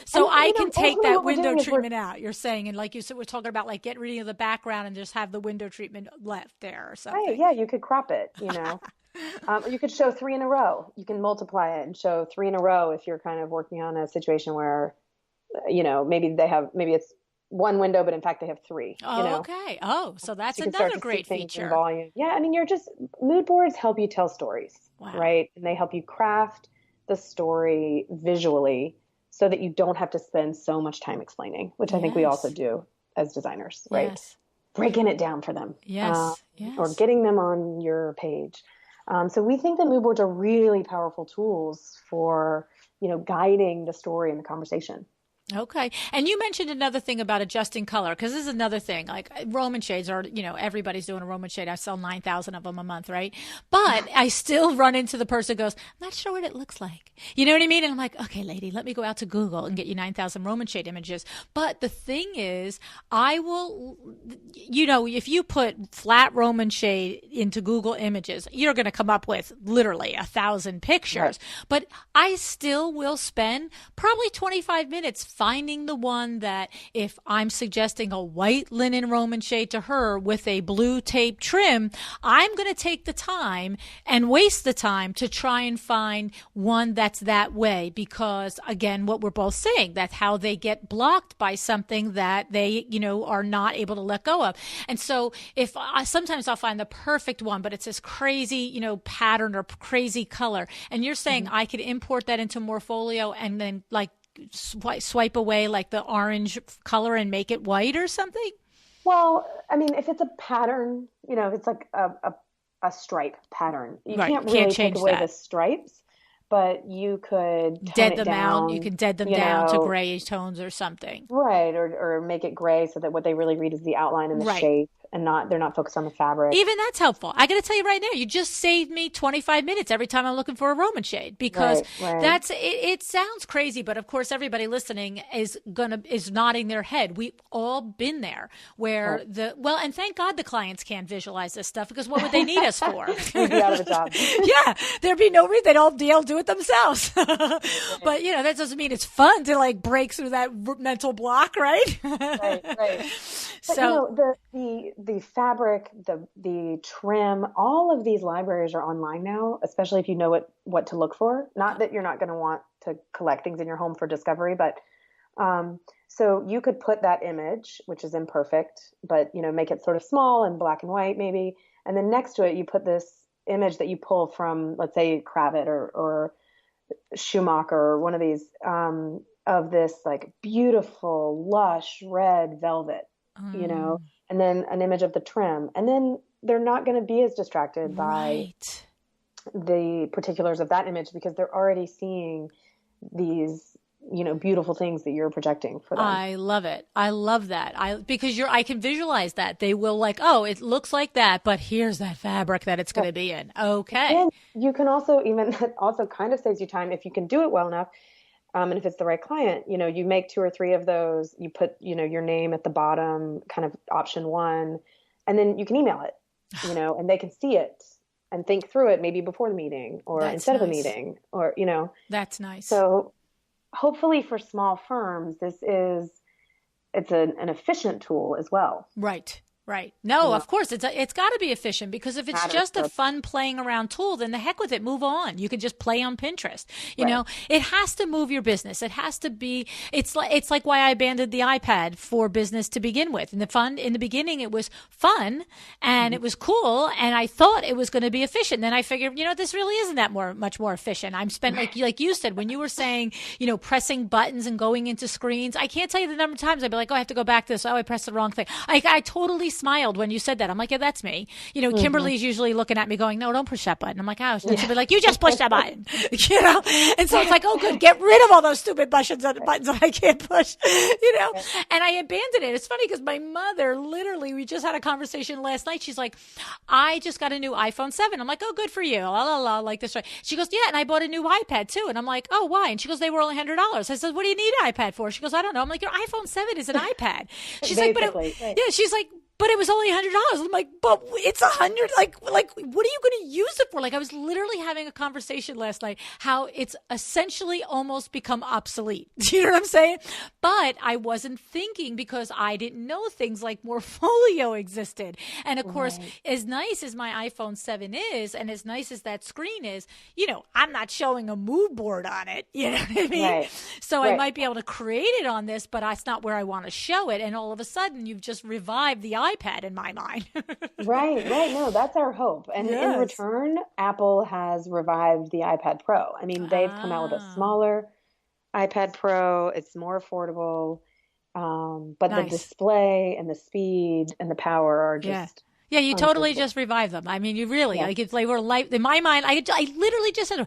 So I can take that window treatment out, you're saying. And like you said, we're talking about like get rid of the background and just have the window treatment left there or something. Right. Yeah. You could crop it, you could show 3 in a row. You can multiply it and show 3 in a row if you're kind of working on a situation where, maybe it's one window, but in fact they have 3. Okay. Oh, so that's another great feature. Volume. Yeah. I mean, mood boards help you tell stories, right? And they help you craft the story visually so that you don't have to spend so much time explaining, which I think we also do as designers, right? Yes. Breaking it down for them. Yes. Or getting them on your page. So we think that mood boards are really powerful tools for, guiding the story and the conversation. Okay. And you mentioned another thing about adjusting color, because this is another thing. Like Roman shades are, everybody's doing a Roman shade. I sell 9,000 of them a month, right? But I still run into the person who goes, I'm not sure what it looks like. You know what I mean? And I'm like, okay, lady, let me go out to Google and get you 9,000 Roman shade images. But the thing is, I will, if you put flat Roman shade into Google Images, you're going to come up with literally 1,000 pictures. Right. But I still will spend probably 25 minutes finding the one that, if I'm suggesting a white linen Roman shade to her with a blue tape trim, I'm going to take the time and waste the time to try and find one that's that way, because again, what we're both saying, that's how they get blocked by something that they, are not able to let go of. And so sometimes I'll find the perfect one, but it's this crazy, pattern or crazy color. And you're saying I could import that into Morpholio and then like swipe away like the orange color and make it white or something? Well, I mean, if it's a pattern, if it's like a stripe pattern, you can't really take away the stripes, but you could dead them out. You can dead them down to gray tones or something. Right. Or make it gray so that what they really read is the outline and the shape. And they're not focused on the fabric. Even that's helpful. I got to tell you right now, you just saved me 25 minutes every time I'm looking for a Roman shade, because that's it sounds crazy, but of course everybody listening is nodding their head. We've all been there where and thank God the clients can't visualize this stuff, because what would they need us for? We'd be out of a job. Yeah, there'd be no reason. They'll do it themselves. But that doesn't mean it's fun to like break through that mental block, right? Right. So the fabric, the trim, all of these libraries are online now, especially if you know what to look for. Not that you're not going to want to collect things in your home for discovery, but so you could put that image, which is imperfect, but make it sort of small and black and white maybe, and then next to it you put this image that you pull from, let's say, Kravitz or Schumacher or one of these of this like beautiful lush red velvet, and then an image of the trim. And then they're not going to be as distracted by the particulars of that image, because they're already seeing these, beautiful things that you're projecting for them. I love it. I love that. Because I can visualize that. They will like, oh, it looks like that, but here's that fabric that it's going to be in. Okay. And you can also kind of saves you time if you can do it well enough. And if it's the right client, you make 2 or 3 of those, you put, your name at the bottom, kind of option 1, and then you can email it, and they can see it and think through it maybe before the meeting or instead of a meeting or, That's nice. So hopefully for small firms, it's an efficient tool as well. Right. No, of course it's got to be efficient, because if it's just a fun playing around tool, then the heck with it, move on. You can just play on Pinterest. You know, it has to move your business. It has to be, it's like why I abandoned the iPad for business to begin with. In the beginning, it was fun and it was cool. And I thought it was going to be efficient. Then I figured, this really isn't that much more efficient. I'm spent like you said, when you were saying, pressing buttons and going into screens, I can't tell you the number of times I'd be like, oh, I have to go back to this. Oh, I pressed the wrong thing. I totally smiled when you said that. I'm like, yeah, that's me. Kimberly's usually looking at me going, no, don't push that button. I'm like, oh, she'll be like, you just push that button, And so it's like, oh, good, get rid of all those stupid buttons that I can't push, And I abandoned it. It's funny because my mother, literally, we just had a conversation last night. She's like, I just got a new iPhone 7. I'm like, oh, good for you. La, la, la, like this. Right? She goes, yeah, and I bought a new iPad too. And I'm like, oh, why? And she goes, they were only $100. I said, what do you need an iPad for? She goes, I don't know. I'm like, your iPhone 7 is an iPad. She's like, she's like, but it was only $100. I'm like, but it's $100. Like, what are you going to use it for? Like, I was literally having a conversation last night how it's essentially almost become obsolete. Do you know what I'm saying? But I wasn't thinking because I didn't know things like Morpholio existed. And of course, as nice as my iPhone 7 is, and as nice as that screen is, I'm not showing a mood board on it. You know what I mean? Right. So I might be able to create it on this, but that's not where I want to show it. And all of a sudden, you've just revived the iPad in my mind. Right. No, that's our hope. And in return, Apple has revived the iPad Pro. I mean, they've come out with a smaller iPad Pro. It's more affordable. But the display and the speed and the power are just... Yeah, you totally just revived them. I mean, you really, like, it's like, we're like, in my mind, I literally just said,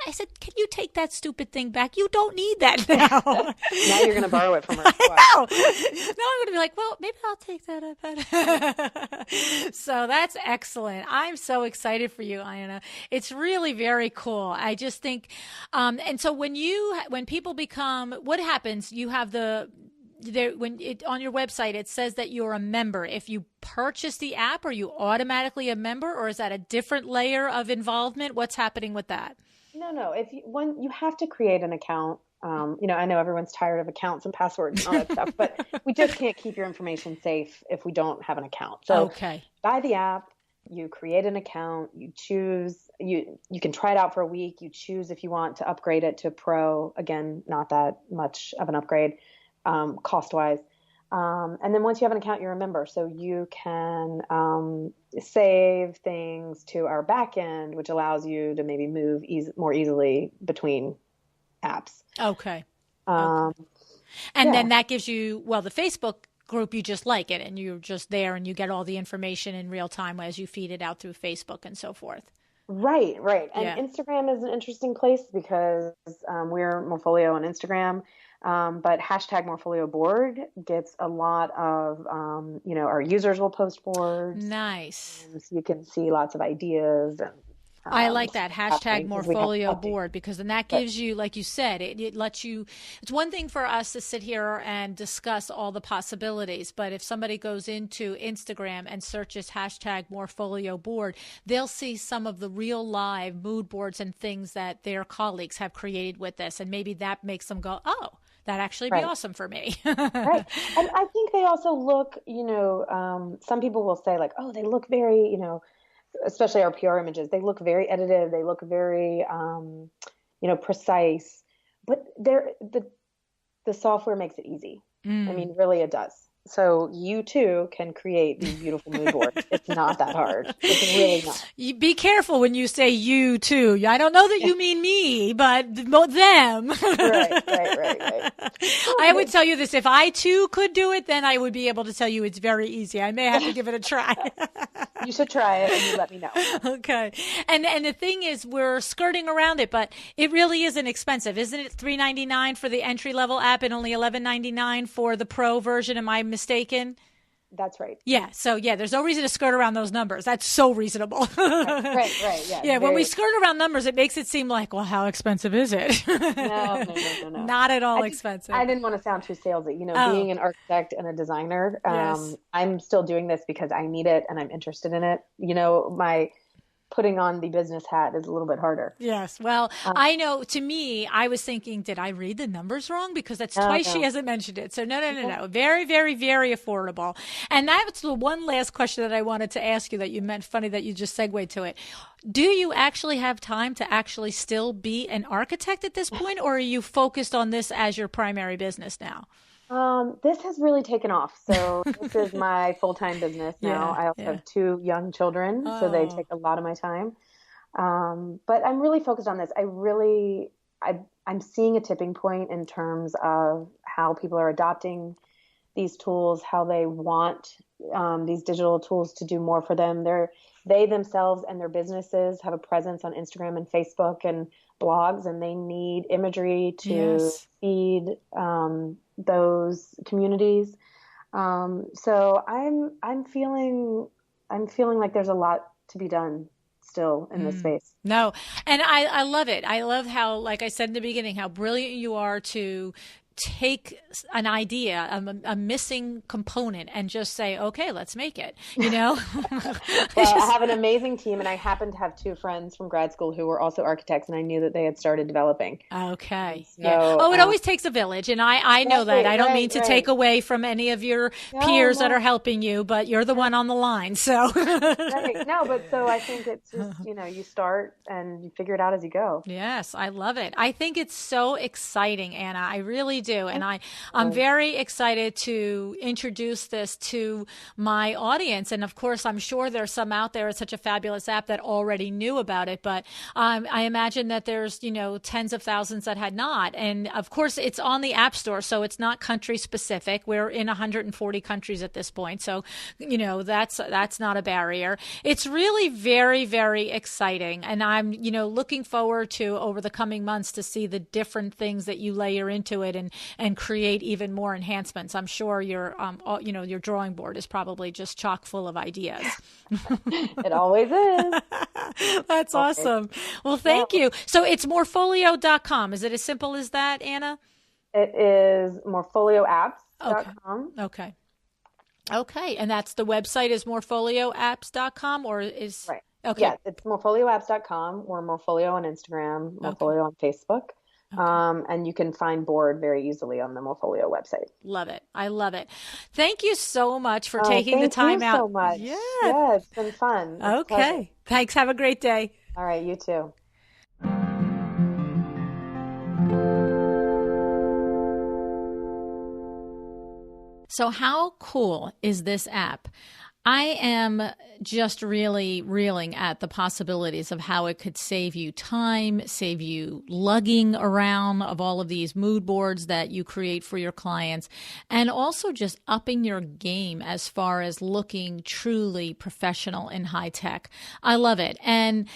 I said, can you take that stupid thing back? You don't need that now. Now you're going to borrow it from her. I know. Now I'm going to be like, well, maybe I'll take that iPad. So that's excellent. I'm so excited for you, Ayana. It's really very cool. I just think, and so when people become, what happens? You have on your website, it says that you're a member. If you purchase the app, are you automatically a member, or is that a different layer of involvement? What's happening with that? No. If you have to create an account. I know everyone's tired of accounts and passwords and all that stuff, but we just can't keep your information safe if we don't have an account. So buy the app, you create an account, you choose, you can try it out for a week. You choose if you want to upgrade it to Pro. Again, not that much of an upgrade. Cost-wise. And then once you have an account, you're a member. So you can save things to our back end, which allows you to maybe move more easily between apps. Okay. And then that gives you, the Facebook group, you just like it and you're just there and you get all the information in real time as you feed it out through Facebook and so forth. Right. And Instagram is an interesting place because we're Morpholio on Instagram. But hashtag Morpholio board gets a lot of, our users will post boards. Nice. So you can see lots of ideas. And, I like that hashtag Morpholio board because then that gives you, like you said, it lets you, it's one thing for us to sit here and discuss all the possibilities, but if somebody goes into Instagram and searches hashtag Morpholio board, they'll see some of the real live mood boards and things that their colleagues have created with this. And maybe that makes them go, oh, that'd actually be awesome for me. Right. And I think they also look, some people will say like, oh, they look very, especially our PR images, they look very edited. They look very, precise, but the software makes it easy. I mean, really it does. So you too can create these beautiful mood boards. It's not that hard. It's really not. You be careful when you say you too. I don't know that you mean me, but them. Right. I would tell you this. If I too could do it, then I would be able to tell you it's very easy. I may have to give it a try. You should try it and you let me know. Okay. And the thing is, we're skirting around it, but it really isn't expensive. Isn't it $3.99 for the entry level app and only $11.99 for the pro version? Am I mistaken? That's right. Yeah. So there's no reason to skirt around those numbers. That's so reasonable. Right. Yeah. Yeah. When we skirt around numbers, it makes it seem like, well, how expensive is it? No. Not at all expensive. I didn't want to sound too salesy. Being an architect and a designer, I'm still doing this because I need it and I'm interested in it. My putting on the business hat is a little bit harder. Yes. Well, I know, to me, I was thinking, did I read the numbers wrong? Because that's twice she hasn't mentioned it. So no. Very, very, very affordable. And that's the one last question that I wanted to ask you that you meant funny that you just segued to it. Do you actually have time to actually still be an architect at this point, or are you focused on this as your primary business now? This has really taken off. So this is my full-time business now. I also have 2 young children, so they take a lot of my time. But I'm really focused on this. I'm seeing a tipping point in terms of how people are adopting these tools, how they want these digital tools to do more for them. They themselves and their businesses have a presence on Instagram and Facebook and blogs, and they need imagery to feed those communities. So I'm feeling like there's a lot to be done still in this space. No. And I love it. I love how, like I said in the beginning, how brilliant you are to take an idea, a missing component, and just say, okay, let's make it, Well, I have an amazing team, and I happen to have two friends from grad school who were also architects, and I knew that they had started developing. Okay. So, yeah. Oh, it always takes a village, and I know that. I don't mean to take away from any of your peers that are helping you, but you're the one on the line, so. Right. No, but so I think it's just, you start and you figure it out as you go. Yes, I love it. I think it's so exciting, Anna. I really do. And I'm very excited to introduce this to my audience. And of course, I'm sure there's some out there. It's such a fabulous app that already knew about it. But I imagine that there's, tens of thousands that had not. And of course, it's on the App Store, so it's not country specific. We're in 140 countries at this point. So, that's not a barrier. It's really very, very exciting. And I'm, looking forward to over the coming months to see the different things that you layer into it and create even more enhancements. I'm sure your drawing board is probably just chock full of ideas. It always is. That's awesome. Well, thank you. So it's morpholio.com. Is it as simple as that, Anna? It is morpholioapps.com. Okay. And that's the website is morpholioapps.com or is... Right. Okay. Yeah, it's morpholioapps.com or Morpholio on Instagram, Morpholio on Facebook. And you can find board very easily on the Morpholio website. Love it. I love it. Thank you so much for taking the time out. Thank you so much. Yeah, it's been fun. Okay. Thanks. Have a great day. All right. You too. So how cool is this app? I am just really reeling at the possibilities of how it could save you time, save you lugging around of all of these mood boards that you create for your clients, and also just upping your game as far as looking truly professional and high tech. I love it. And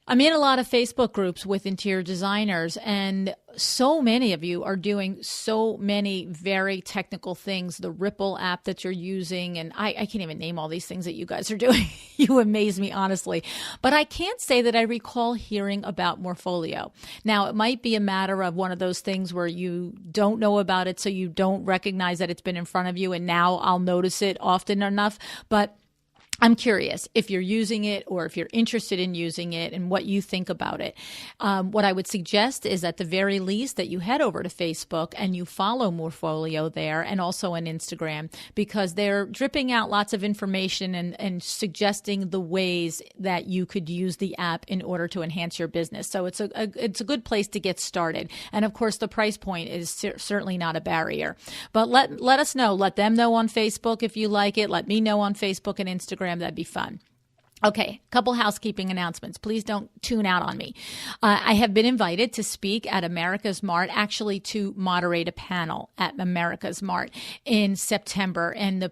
I'm in a lot of Facebook groups with interior designers, and so many of you are doing so many very technical things. The Ripple app that you're using, and I can't even name all these things that you guys are doing. You amaze me, honestly. But I can't say that I recall hearing about Morpholio. Now, it might be a matter of one of those things where you don't know about it, so you don't recognize that it's been in front of you, and now I'll notice it often enough. But I'm curious if you're using it or if you're interested in using it and what you think about it. What I would suggest is at the very least that you head over to Facebook and you follow Morpholio there and also on Instagram, because they're dripping out lots of information and suggesting the ways that you could use the app in order to enhance your business. So it's a good place to get started. And of course, the price point is certainly not a barrier. But let us know. Let them know on Facebook if you like it. Let me know on Facebook and Instagram. That'd be fun. Okay, a couple housekeeping announcements. Please don't tune out on me. I have been invited to speak at America's Mart, actually to moderate a panel at America's Mart in September. And the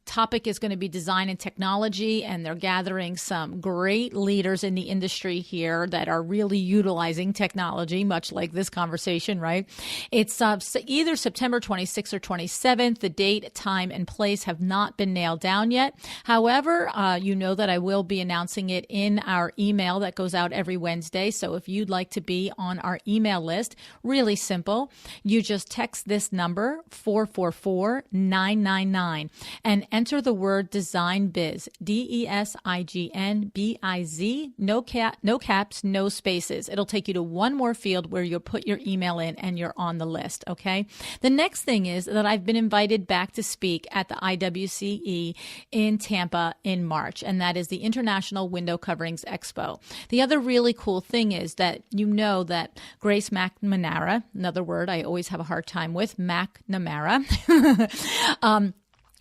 topic is going to be design and technology, and they're gathering some great leaders in the industry here that are really utilizing technology, much like this conversation, right? It's either September 26th or 27th. The date, time, and place have not been nailed down yet. However, you know that I will be announcing it in our email that goes out every Wednesday. So if you'd like to be on our email list, really simple. You just text this number, 444-999, and enter the word Design Biz, DESIGNBIZ, no caps, no spaces. It'll take you to one more field where you'll put your email in and you're on the list, okay? The next thing is that I've been invited back to speak at the IWCE in Tampa in March, and that is the International Window Coverings Expo. The other really cool thing is that you know that Grace McNamara, another word I always have a hard time with, McNamara,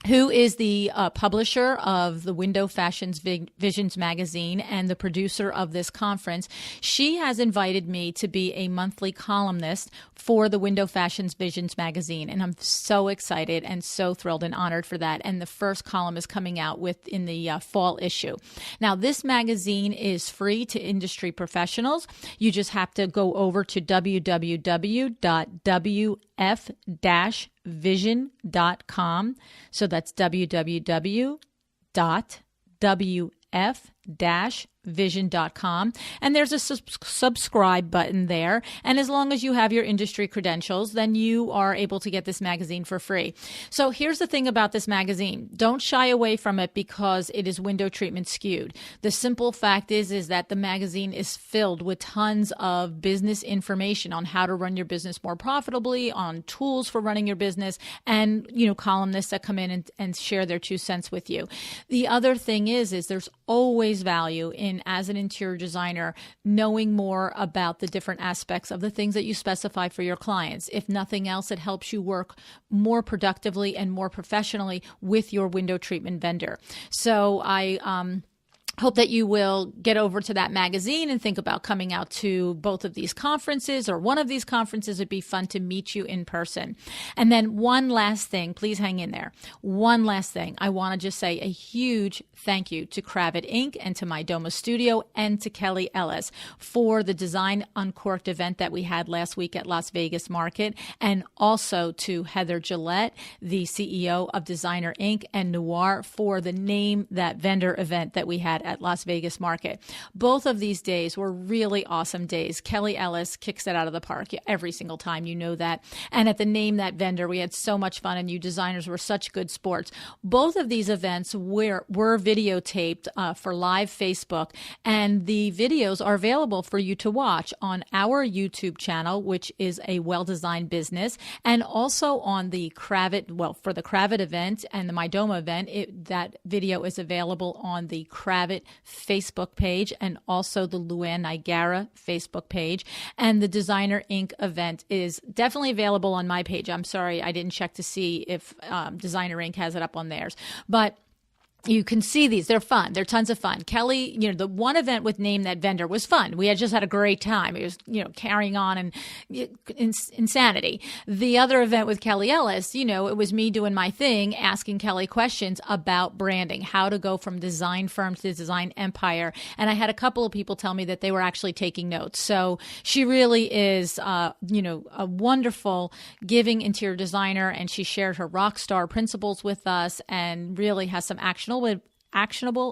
who is the publisher of the Window Fashions Visions magazine and the producer of this conference. She has invited me to be a monthly columnist for the Window Fashions Visions magazine, and I'm so excited and so thrilled and honored for that. And the first column is coming out in the fall issue. Now, this magazine is free to industry professionals. You just have to go over to www.wf-vision.com. So that's www.wf-vision.com. And there's a subscribe button there. And as long as you have your industry credentials, then you are able to get this magazine for free. So here's the thing about this magazine. Don't shy away from it because it is window treatment skewed. The simple fact is that the magazine is filled with tons of business information on how to run your business more profitably, on tools for running your business, and, columnists that come in and share their 2 cents with you. The other thing is there's always value in, as an interior designer, knowing more about the different aspects of the things that you specify for your clients. If nothing else, it helps you work more productively and more professionally with your window treatment vendor. So I hope that you will get over to that magazine and think about coming out to both of these conferences or one of these conferences. It'd be fun to meet you in person. And then one last thing, please hang in there. One last thing. I want to just say a huge thank you to Kravit Inc. and to My Doma Studio and to Kelly Ellis for the Design Uncorked event that we had last week at Las Vegas Market, and also to Heather Gillette, the CEO of Designer Inc., and Noir for the Name That Vendor event that we had at Las Vegas Market. Both of these days were really awesome days. Kelly Ellis kicks it out of the park every single time, you know that. And at the Name That Vendor, we had so much fun, and you designers were such good sports. Both of these events were videotaped for live Facebook, and the videos are available for you to watch on our YouTube channel, which is A Well-Designed Business, and also on the Kravit, for the Kravit event and the My Doma event, that video is available on the Kravit Facebook page and also the LuAnn Nigara Facebook page. And the Designer Inc. event is definitely available on my page. I'm sorry, I didn't check to see if Designer Inc. has it up on theirs. But you can see these. They're fun. They're tons of fun. Kelly, the one event with Name That Vendor was fun. We had just had a great time. It was, carrying on and insanity. The other event with Kelly Ellis, it was me doing my thing, asking Kelly questions about branding, how to go from design firm to design empire. And I had a couple of people tell me that they were actually taking notes. So she really is, a wonderful giving interior designer, and she shared her rock star principles with us and really has some actionable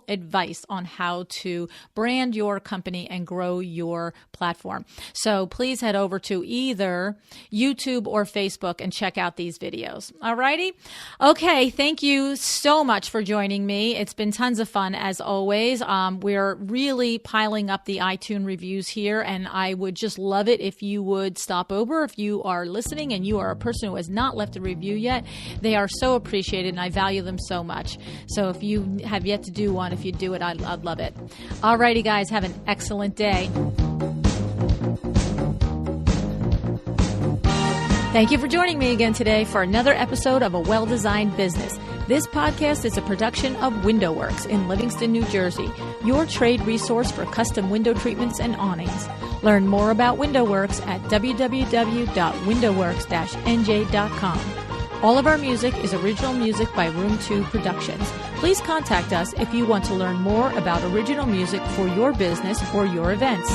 advice on how to brand your company and grow your platform. So please head over to either YouTube or Facebook and check out these videos. All righty? Okay, thank you so much for joining me. It's been tons of fun as always. We're really piling up the iTunes reviews here, and I would just love it if you would stop over. If you are listening and you are a person who has not left a review yet, they are so appreciated and I value them so much. So if you have yet to do one, if you do it, I'd love it. All righty, guys, have an excellent day. Thank you for joining me again today for another episode of A Well-Designed Business. This podcast is a production of WindowWorks in Livingston, New Jersey, your trade resource for custom window treatments and awnings. Learn more about WindowWorks at www.windowworks-nj.com. All of our music is original music by Room 2 Productions. Please contact us if you want to learn more about original music for your business or your events.